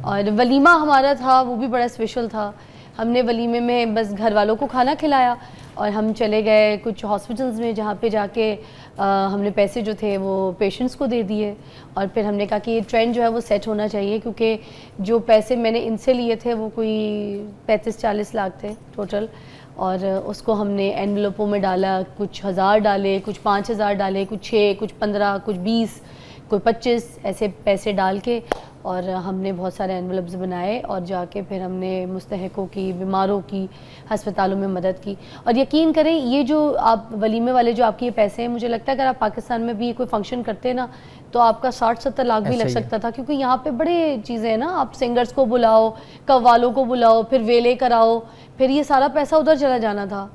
اور ولیمہ ہمارا تھا وہ بھی بڑا اسپیشل تھا. ہم نے ولیمے میں بس گھر والوں کو کھانا کھلایا اور ہم چلے گئے کچھ ہاسپٹلز میں جہاں پہ جا کے ہم نے پیسے جو تھے وہ پیشنٹس کو دے دیے. اور پھر ہم نے کہا کہ یہ ٹرینڈ جو ہے وہ سیٹ ہونا چاہیے, کیونکہ جو پیسے میں نے ان سے لیے تھے وہ کوئی 35-40 لاکھ تھے ٹوٹل, اور اس کو ہم نے اینولوپوں میں ڈالا, کچھ 1000 ڈالے, کچھ 5000 ڈالے, کچھ 6, کچھ 15, کچھ 20, کوئی 25 ایسے پیسے ڈال کے, اور ہم نے بہت سارے اینولپس بنائے اور جا کے پھر ہم نے مستحقوں کی, بیماروں کی, ہسپتالوں میں مدد کی. اور یقین کریں یہ جو آپ ولیمے والے جو آپ کے یہ پیسے ہیں, مجھے لگتا ہے اگر آپ پاکستان میں بھی کوئی فنکشن کرتے نا تو آپ کا 60-70 لاکھ بھی لگ سکتا تھا, کیونکہ یہاں پہ بڑے چیزیں ہیں نا, آپ سنگرز کو بلاؤ, قوالوں کو بلاؤ, پھر ویلے کراؤ, پھر یہ سارا پیسہ ادھر چلا جانا تھا.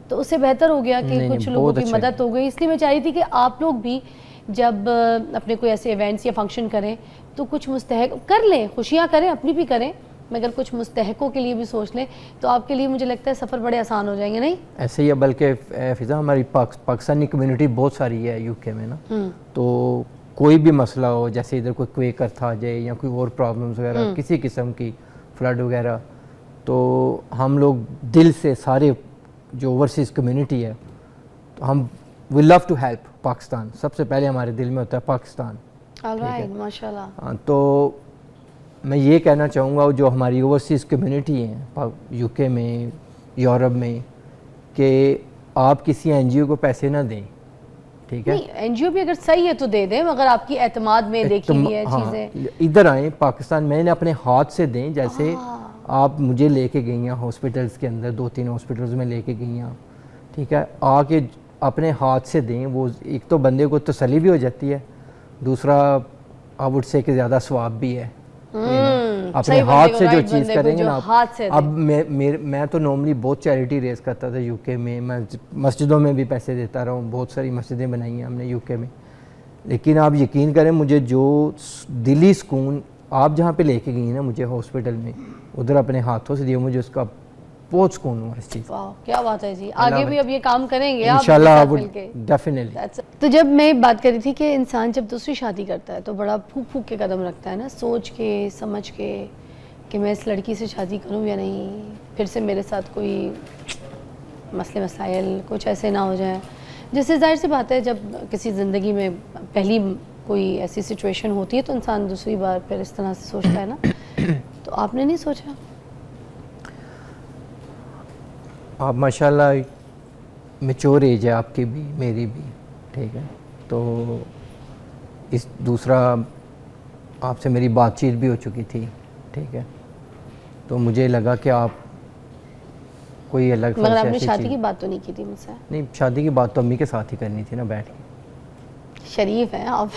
تو اس سے بہتر ہو گیا کہ کچھ لوگوں کی مدد ہو گئی. اس لیے میں چاہ رہی تھی کہ آپ لوگ بھی جب اپنے کوئی ایسے ایونٹس یا فنکشن کریں تو کچھ مستحق کر لیں, خوشیاں کریں, اپنی بھی کریں, مگر کچھ مستحقوں کے لیے بھی سوچ لیں, تو آپ کے لیے مجھے لگتا ہے سفر بڑے آسان ہو جائیں گے. نہیں ایسے ہی ہے, بلکہ فضا ہماری پاکستانی کمیونٹی بہت ساری ہے یو کے میں نا, تو کوئی بھی مسئلہ ہو, جیسے ادھر کوئی کویکر تھا جائے یا کوئی اور پرابلمس وغیرہ کسی قسم کی, فلڈ وغیرہ, تو ہم لوگ دل سے سارے جو اوورسیز کمیونٹی ہے تو ہم وی لو ٹو ہیلپ پاکستان. سب سے پہلے ہمارے دل میں ہوتا ہے پاکستان. ماشاءاللہ. تو میں یہ کہنا چاہوں گا جو ہماری اوورسیز کمیونٹی ہیں یو کے میں, یورپ میں, کہ آپ کسی این جی او کو پیسے نہ دیں, ٹھیک ہے؟ این جی او بھی اگر صحیح ہے تو دے دیں, مگر آپ کی اعتماد میں دیکھی ہوئی ہے چیزیں. ادھر آئیں پاکستان, میں نے اپنے ہاتھ سے دیں, جیسے آپ مجھے لے کے گئی ہیں ہاسپٹلس کے اندر, 2-3 ہاسپٹلس میں لے کے گئی ہیں, ٹھیک ہے, آ کے اپنے ہاتھ سے دیں. وہ ایک تو بندے کو تسلی بھی ہو جاتی ہے, دوسرا آئی وڈ سے کہ زیادہ ثواب بھی ہے. اپنے ہاتھ سے جو چیز کریں گے نا, اب میں تو نارملی بہت چیریٹی ریز کرتا تھا یو کے میں مسجدوں میں بھی پیسے دیتا رہا ہوں, بہت ساری مسجدیں بنائی ہیں ہم نے یو کے میں, لیکن آپ یقین کریں مجھے جو دلی سکون آپ جہاں پہ لے کے گئی ہیں نا مجھے ہاسپٹل میں, ادھر اپنے ہاتھوں سے دیا, مجھے اس کا بہت سکون ہوا اس چیز. کیا بات ہے جی, آگے بھی اب یہ کام کریں گے انشاءاللہ ڈیفینیٹلی. تو جب میں بات کر رہی تھی کہ انسان جب دوسری شادی کرتا ہے تو بڑا پھونک پھونک کے قدم رکھتا ہے نا, سوچ کے سمجھ کے کہ میں اس لڑکی سے شادی کروں یا نہیں, پھر سے میرے ساتھ کوئی مسئلے مسائل کچھ ایسے نہ ہو جائیں. جیسے ظاہر سی بات ہے جب کسی زندگی میں پہلی کوئی ایسی سچویشن ہوتی ہے تو انسان دوسری بار پھر اس طرح سے سوچتا ہے نا, تو آپ نے نہیں سوچا؟ آپ ماشاءاللہ میچور ایج ہے آپ کی بھی, میری بھی, ٹھیک ہے, تو اس دوسرا آپ سے میری بات چیت بھی ہو چکی تھی, ٹھیک ہے, تو مجھے لگا کہ آپ کوئی الگ, مگر آپ نے شادی کی بات تو نہیں کی تھی مجھ سے؟ نہیں, شادی کی بات تو امی کے ساتھ ہی کرنی تھی نا بیٹھ کے. شریف ہیں آپ.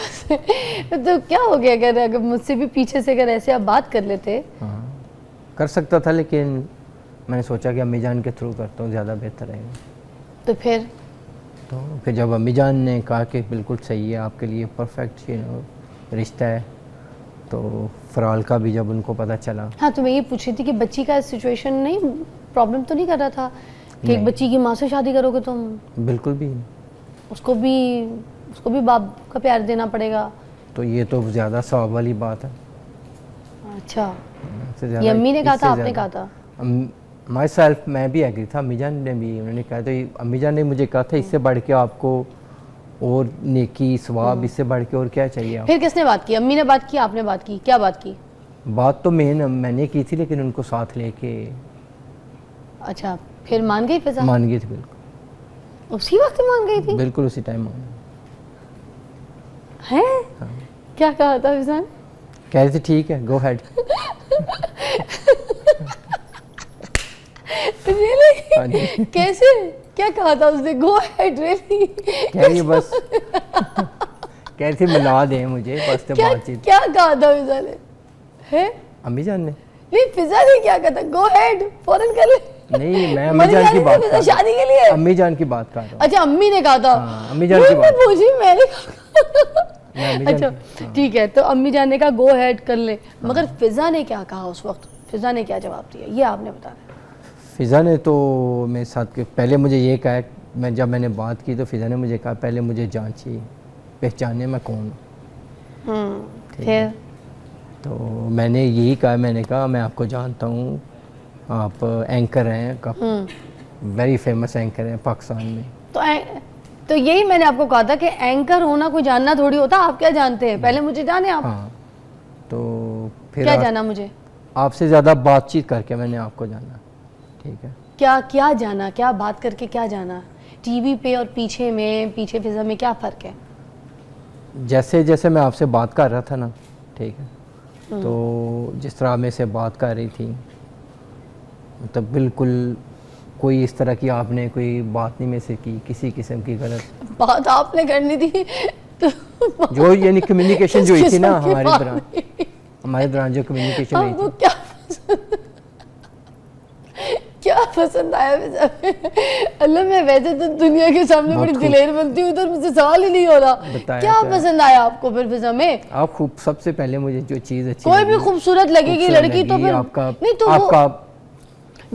تو کیا ہو گیا اگر مجھ سے بھی پیچھے سے اگر ایسے آپ بات کر لیتے؟ ہاں کر سکتا تھا, لیکن میں نے سوچا کہ امی جان کے تھرو کرتا ہوں, زیادہ بہتر رہے گا. تو پھر جب امی جان نے کہا کہ بالکل صحیح ہے آپ کے لیے پرفیکٹ رشتہ ہے, تو فرال کا بھی جب ان کو پتہ چلا. ہاں تو میں یہ پوچھ رہی تھی کہ بچی کا سچویشن نہیں پرابلم تو نہیں کر رہا تھا کہ ایک بچی کی ماں سے شادی کرو گے تم؟ بالکل بھی, اس کو بھی باپ کا پیار دینا پڑے گا. تو یہ تو زیادہ ثواب والی بات ہے. اچھا, یہ امی نے کہا تھا آپ نے کہا تھا؟ مائی سیلف میں بھی ایگری تھا, امی جان نے بھی, انہوں نے کہا تھا, امی جان نے مجھے کہا تھا اس سے بڑھ کے آپ کو اور نیکی ثواب اس سے بڑھ کے اور کیا چاہیے. پھر کس نے بات کی؟ امی نے بات کی, آپ نے بات کی, کیا بات کی؟ بات تو میں نے کی تھی, لیکن ان کو ساتھ لے کے. اچھا, پھر مان گئی فضا؟ مان گئی تھی, بالکل اسی وقت مان گئی تھی؟ بالکل اسی ٹائم مان گئی. ہے کیا کہا تھا فضا نے؟ کہہ رہی تھی ٹھیک ہے گو ہیڈ. کیسے, کیا کہا تھا اس نے؟ گو ہیڈ ریلی کہہ رہی بس, کہہ رہی تھی ملا دیں مجھے بس. بات چیت کیا کہا تھا فضا نے؟ امی جان نے نہیں, فضا نے کیا کہا تھا؟ گو ہیڈ فوراً کر لے. نہیں, میں امی جان کی بات کر رہا ہوں, شادی کے لیے امی جان کی بات کر رہا ہوں. اچھا, امی نے کہا تھا, امی جان کی بات پوچھی میں نے. اچھا ٹھیک ہے, تو امی جان نے کہا گو ہیڈ کر لے, مگر فضا نے کیا کہا اس وقت؟ فضا نے کیا جواب دیا یہ آپ نے بتانا. فضا نے تو میرے ساتھ پہلے مجھے یہ کہا, جب میں نے بات کی تو فضا نے مجھے کہا پہلے مجھے جانچیے, پہچانے میں کون ہوں. تو میں نے یہی کہا, میں نے کہا میں آپ کو جانتا ہوں, آپ اینکر ہیں, ویری فیمس اینکر ہیں پاکستان میں. تو یہی میں نے آپ کو کہا تھا کہ اینکر ہونا کوئی جاننا تھوڑی ہوتا, آپ کیا جانتے ہیں, پہلے مجھے جانے آپ. ہاں, تو پھر کیا جانا مجھے, آپ سے زیادہ بات چیت کر کے میں نے آپ کو جانا. ٹھیک ہے, کیا جانا, کیا بات کر کے کیا جانا, ٹی وی پہ اور پیچھے فضا میں کیا فرق ہے؟ جیسے جیسے میں آپ سے بات کر رہا تھا نا, ٹھیک ہے, تو جس طرح میں سے بات کر رہی تھی, مطلب بالکل کوئی اس طرح کی آپ نے کوئی بات نہیں میں سے کی, کسی قسم کی غلط بات آپ نے کرنی تھی جو یعنی کمیونیکیشن جو ہوئی تھی نا ہمارے دوران جو کمیونیکیشن ہوئی تھی, کیا پسند آیا اللہ, میں ویسے تو دنیا کے سامنے بڑی دلیر بنتی ہوں, ادھر مجھے سوال ہی نہیں ہو رہا, کیا پسند آیا آپ کو پھر فضا میں؟ آپ خوب, سب سے پہلے مجھے جو چیز اچھی کوئی بھی خوبصورت لگے گی لڑکی تو پھر نہیں, تو آپ کا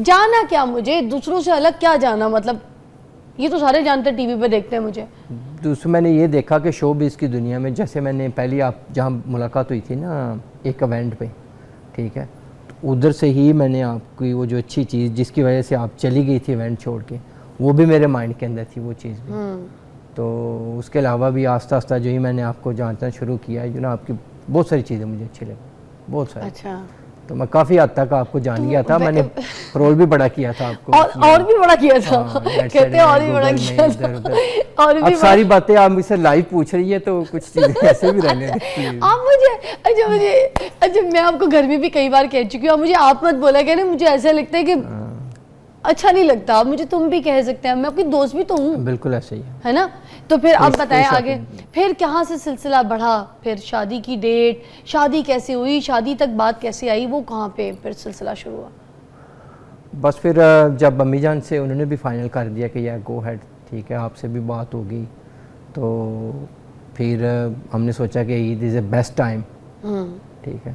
جانا کیا مجھے دوسروں سے الگ کیا جانا, مطلب یہ تو سارے جانتے ہیں, ٹی وی پہ دیکھتے ہیں مجھے. دوسرا میں نے یہ دیکھا کہ شو بیس کی دنیا میں, جیسے میں نے پہلی آپ جہاں ملاقات ہوئی تھی نا ایک ایونٹ پہ, ٹھیک ہے, ادھر سے ہی میں نے آپ کی وہ جو اچھی چیز جس کی وجہ سے آپ چلی گئی تھی ایونٹ چھوڑ کے, وہ بھی میرے مائنڈ کے اندر تھی وہ چیز بھی. تو اس کے علاوہ بھی آہستہ آہستہ جو ہی میں نے آپ کو جاننا شروع کیا ہے, جو نا آپ کی بہت ساری چیزیں مجھے اچھی لگی, بہت ساری. اچھا, تو میں کافی حد تک آپ کو جان گیا تھا, میں نے رول بھی بڑا کیا تھا آپ کو, اور بھی بڑا کیا تھا, کہتے ہیں اور بھی بڑا کیا تھا. اب ساری باتیں آپ مجھ سے لائیو پوچھ رہی ہے تو کچھ چیزیں ایسے بھی رہنے دیں. آپ مجھے اچھا میں آپ کو گھر میں بھی کئی بار کہہ چکی ہوں, مجھے آپ مت بولا کہ نا, مجھے ایسا لگتا ہے کہ اچھا نہیں لگتا, مجھے تم بھی کہہ سکتے ہیں, میں آپ کی دوست بھی تو ہوں. بالکل ایسے ہی ہے نا. تو پھر آپ بتائیں آگے, پھر کہاں سے سلسلہ بڑھا, پھر شادی کی ڈیٹ, شادی کیسے ہوئی, شادی تک بات کیسے آئی, وہ کہاں پہ پھر سلسلہ شروع ہوا؟ بس پھر جب امی جان سے انہوں نے بھی فائنل کر دیا کہ یا گو ہیڈ, ٹھیک ہے, آپ سے بھی بات ہوگی, تو پھر ہم نے سوچا کہ عید از اے بیسٹ ٹائم, ٹھیک ہے,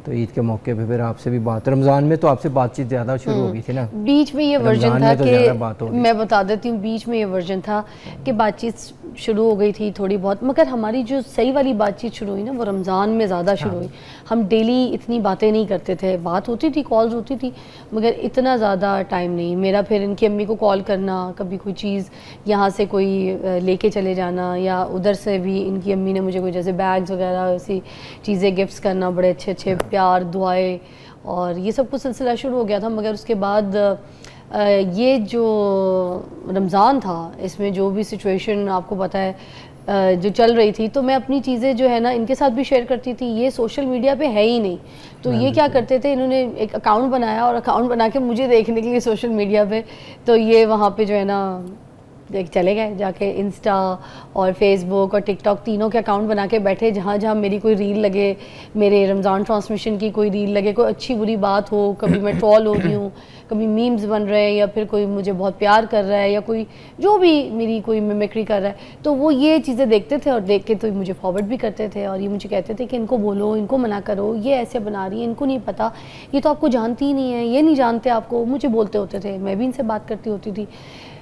تو عید کے موقع پہ پھر آپ سے بھی بات, رمضان میں تو آپ سے بات چیت زیادہ شروع ہو گئی تھی نا. بیچ میں یہ ورژن تھا کہ میں بتا دیتی ہوں, بیچ میں یہ ورژن تھا کہ بات چیت شروع ہو گئی تھی تھوڑی بہت, مگر ہماری جو صحیح والی بات چیت شروع ہوئی نا وہ رمضان میں زیادہ شروع ہوئی. ہم ڈیلی اتنی باتیں نہیں کرتے تھے, بات ہوتی تھی, کالز ہوتی تھی, مگر اتنا زیادہ ٹائم نہیں. میرا پھر ان کی امی کو کال کرنا, کبھی کوئی چیز یہاں سے کوئی لے کے چلے جانا, یا ادھر سے بھی ان کی امی نے مجھے کوئی جیسے بیگز وغیرہ ایسی چیزیں گفٹس کرنا, بڑے اچھے اچھے پیار دعائیں, اور یہ سب کچھ سلسلہ شروع ہو گیا تھا. مگر اس کے بعد یہ جو رمضان تھا, اس میں جو بھی سچویشن آپ کو پتہ ہے جو چل رہی تھی, تو میں اپنی چیزیں جو ہے نا ان کے ساتھ بھی شیئر کرتی تھی. یہ سوشل میڈیا پہ ہے ہی نہیں, تو یہ کیا کرتے تھے, انہوں نے ایک اکاؤنٹ بنایا اور اکاؤنٹ بنا کے مجھے دیکھنے کے لیے سوشل میڈیا پہ, تو یہ وہاں پہ جو ہے نا چلے گئے جا کے انسٹا اور فیس بک اور ٹک ٹاک تینوں کے اکاؤنٹ بنا کے بیٹھے, جہاں جہاں میری کوئی ریل لگے, میرے رمضان ٹرانسمیشن کی کوئی ریل لگے, کوئی اچھی بری بات ہو, کبھی میں ٹرول ہو رہی ہوں, کبھی میمز بن رہے ہیں, یا پھر کوئی مجھے بہت پیار کر رہا ہے, یا کوئی جو بھی میری کوئی میمیکری کر رہا ہے, تو وہ یہ چیزیں دیکھتے تھے اور دیکھ کے تو مجھے فارورڈ بھی کرتے تھے, اور یہ مجھے کہتے تھے کہ ان کو بولو, ان کو منع کرو, یہ ایسے بنا رہی ہے, ان کو نہیں پتہ, یہ تو آپ کو جانتی ہی نہیں ہے, یہ نہیں جانتے آپ کو, مجھے بولتے ہوتے تھے, میں بھی ان سے بات کرتی ہوتی تھی.